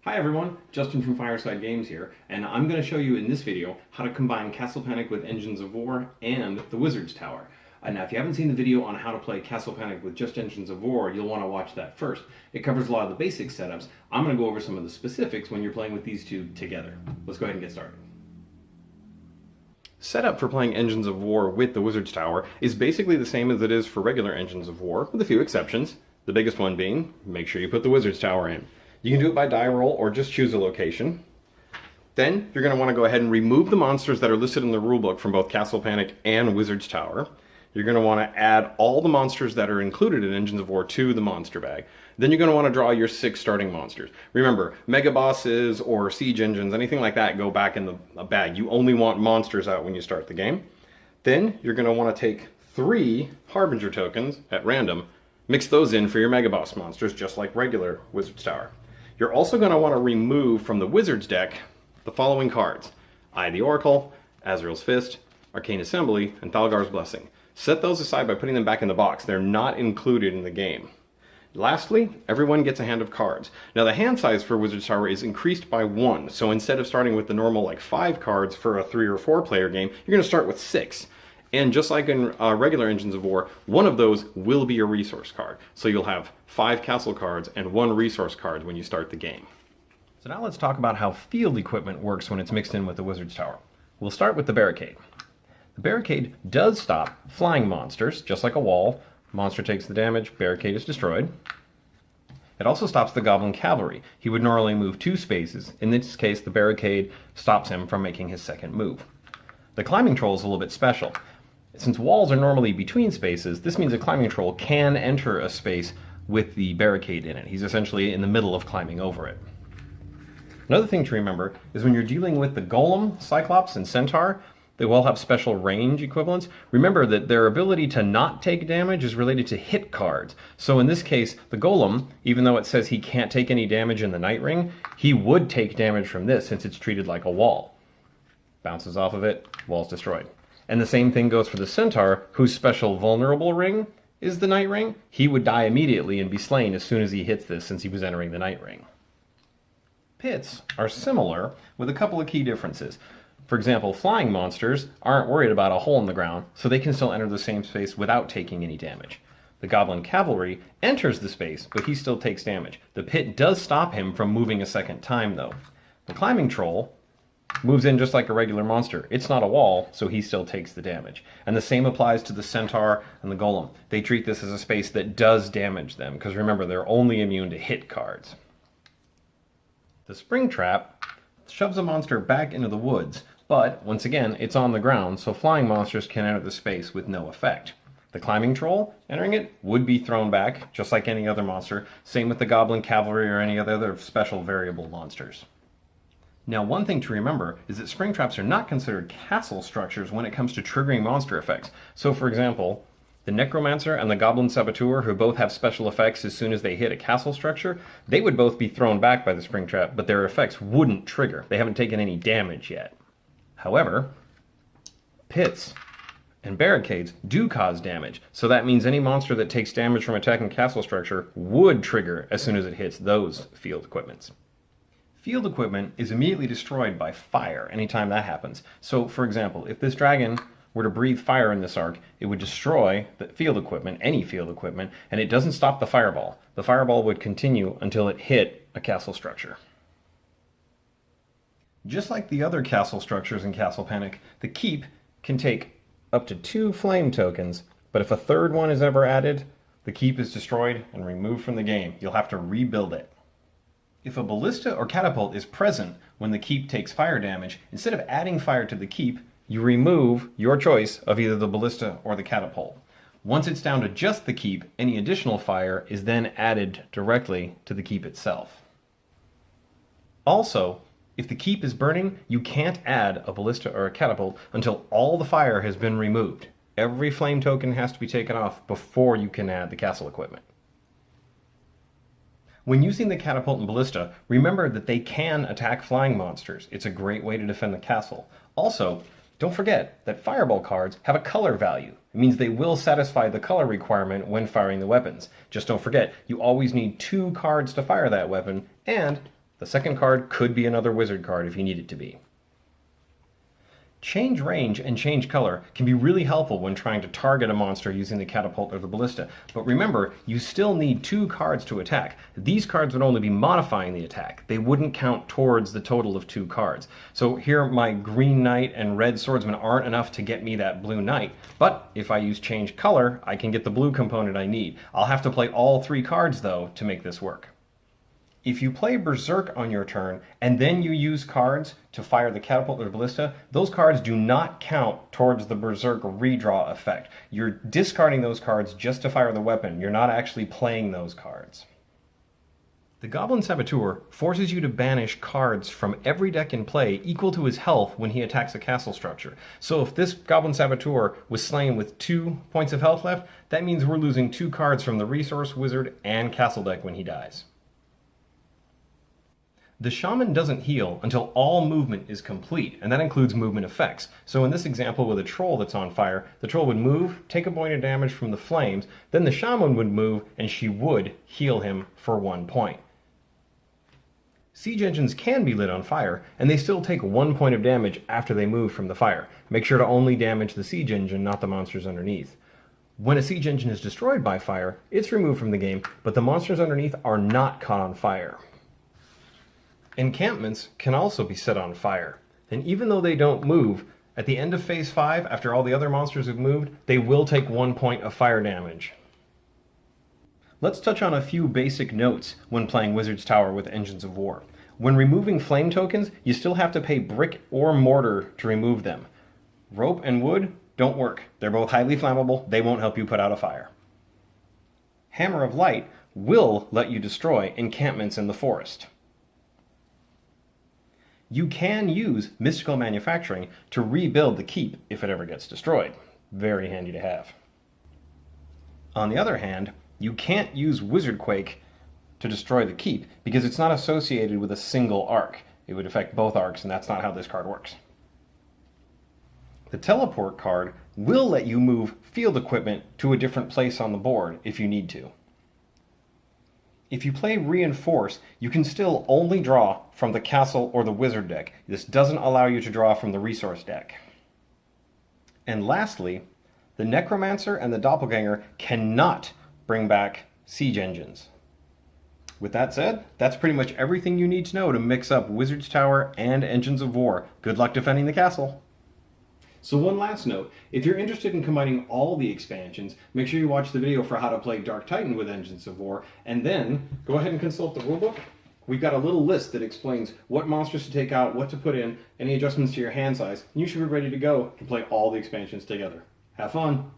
Hi everyone, Justin from Fireside Games here, and I'm going to show you in this video how to combine Castle Panic with Engines of War and the Wizard's Tower. Now if you haven't seen the video on how to play Castle Panic with just Engines of War, you'll want to watch that first. It covers a lot of the basic setups. I'm going to go over some of the specifics when you're playing with these two together. Let's go ahead and get started. Setup for playing Engines of War with the Wizard's Tower is basically the same as it is for regular Engines of War, with a few exceptions. The biggest one being, make sure you put the Wizard's Tower in. You can do it by die roll or just choose a location. Then you're going to want to go ahead and remove the monsters that are listed in the rulebook from both Castle Panic and Wizard's Tower. You're going to want to add all the monsters that are included in Engines of War to the monster bag. Then you're going to want to draw your 6 starting monsters. Remember, mega bosses or siege engines, anything like that, go back in the bag. You only want monsters out when you start the game. Then you're going to want to take 3 Harbinger tokens at random, mix those in for your mega boss monsters, just like regular Wizard's Tower. You're also going to want to remove from the Wizard's deck the following cards: Eye of the Oracle, Azrael's Fist, Arcane Assembly, and Thalgar's Blessing. Set those aside by putting them back in the box. They're not included in the game. Lastly, everyone gets a hand of cards. Now the hand size for Wizard's Tower is increased by 1, so instead of starting with the normal 5 cards for a 3 or 4 player game, you're going to start with 6. And just like in regular Engines of War, one of those will be a resource card. So you'll have 5 castle cards and 1 resource card when you start the game. So now let's talk about how field equipment works when it's mixed in with the Wizard's Tower. We'll start with the barricade. The barricade does stop flying monsters, just like a wall. Monster takes the damage, barricade is destroyed. It also stops the Goblin Cavalry. He would normally move 2 spaces. In this case, the barricade stops him from making his second move. The climbing troll is a little bit special. Since walls are normally between spaces, this means a climbing troll can enter a space with the barricade in it. He's essentially in the middle of climbing over it. Another thing to remember is when you're dealing with the Golem, Cyclops, and Centaur, they all have special range equivalents. Remember that their ability to not take damage is related to hit cards. So in this case, the Golem, even though it says he can't take any damage in the Night Ring, he would take damage from this since it's treated like a wall. Bounces off of it, wall's destroyed. And the same thing goes for the Centaur, whose special vulnerable ring is the Night Ring. He would die immediately and be slain as soon as he hits this, since he was entering the Night Ring. Pits are similar, with a couple of key differences. For example, flying monsters aren't worried about a hole in the ground, so they can still enter the same space without taking any damage. The Goblin Cavalry enters the space, but he still takes damage. The pit does stop him from moving a second time, though. The Climbing Troll moves in just like a regular monster. It's not a wall, so he still takes the damage. And the same applies to the Centaur and the Golem. They treat this as a space that does damage them, because remember, they're only immune to hit cards. The Spring Trap shoves a monster back into the woods, but once again, it's on the ground, so flying monsters can enter the space with no effect. The Climbing Troll, entering it, would be thrown back, just like any other monster. Same with the Goblin Cavalry or any other special variable monsters. Now, one thing to remember is that spring traps are not considered castle structures when it comes to triggering monster effects. So, for example, the Necromancer and the Goblin Saboteur, who both have special effects as soon as they hit a castle structure, they would both be thrown back by the spring trap, but their effects wouldn't trigger. They haven't taken any damage yet. However, pits and barricades do cause damage, so that means any monster that takes damage from attacking castle structure would trigger as soon as it hits those field equipments. Field equipment is immediately destroyed by fire anytime that happens. So, for example, if this dragon were to breathe fire in this arc, it would destroy the field equipment, any field equipment, and it doesn't stop the fireball. The fireball would continue until it hit a castle structure. Just like the other castle structures in Castle Panic, the keep can take up to 2 flame tokens, but if a third one is ever added, the keep is destroyed and removed from the game. You'll have to rebuild it. If a ballista or catapult is present when the keep takes fire damage, instead of adding fire to the keep, you remove your choice of either the ballista or the catapult. Once it's down to just the keep, any additional fire is then added directly to the keep itself. Also, if the keep is burning, you can't add a ballista or a catapult until all the fire has been removed. Every flame token has to be taken off before you can add the castle equipment. When using the catapult and ballista, remember that they can attack flying monsters. It's a great way to defend the castle. Also, don't forget that fireball cards have a color value. It means they will satisfy the color requirement when firing the weapons. Just don't forget, you always need 2 cards to fire that weapon, and the The second card could be another wizard card if you need it to be. Change range and change color can be really helpful when trying to target a monster using the catapult or the ballista, but remember, you still need 2 cards to attack. These cards would only be modifying the attack. They wouldn't count towards the total of 2 cards. So here my green knight and red swordsman aren't enough to get me that blue knight, but if I use change color, I can get the blue component I need. I'll have to play all 3 cards though to make this work. If you play Berserk on your turn, and then you use cards to fire the catapult or ballista, those cards do not count towards the Berserk redraw effect. You're discarding those cards just to fire the weapon. You're not actually playing those cards. The Goblin Saboteur forces you to banish cards from every deck in play equal to his health when he attacks a castle structure. So if this Goblin Saboteur was slain with 2 points of health left, that means we're losing 2 cards from the Resource, Wizard, and Castle deck when he dies. The Shaman doesn't heal until all movement is complete, and that includes movement effects. So in this example with a troll that's on fire, the troll would move, take a point of damage from the flames, then the Shaman would move, and she would heal him for 1 point. Siege engines can be lit on fire, and they still take 1 point of damage after they move from the fire. Make sure to only damage the siege engine, not the monsters underneath. When a siege engine is destroyed by fire, it's removed from the game, but the monsters underneath are not caught on fire. Encampments can also be set on fire, and even though they don't move, at the end of Phase 5, after all the other monsters have moved, they will take 1 point of fire damage. Let's touch on a few basic notes when playing Wizard's Tower with Engines of War. When removing flame tokens, you still have to pay brick or mortar to remove them. Rope and wood don't work. They're both highly flammable. They won't help you put out a fire. Hammer of Light will let you destroy encampments in the forest. You can use mystical manufacturing to rebuild the keep if it ever gets destroyed. Very handy to have. On the other hand, you can't use Wizard Quake to destroy the keep because it's not associated with a single arc. It would affect both arcs, and that's not how this card works. The Teleport card will let you move field equipment to a different place on the board if you need to. If you play Reinforce, you can still only draw from the Castle or the Wizard deck. This doesn't allow you to draw from the Resource deck. And lastly, the Necromancer and the Doppelganger cannot bring back siege engines. With that said, that's pretty much everything you need to know to mix up Wizard's Tower and Engines of War. Good luck defending the castle! So one last note, if you're interested in combining all the expansions, make sure you watch the video for how to play Dark Titan with Engines of War, and then go ahead and consult the rulebook. We've got a little list that explains what monsters to take out, what to put in, any adjustments to your hand size, and you should be ready to go to play all the expansions together. Have fun!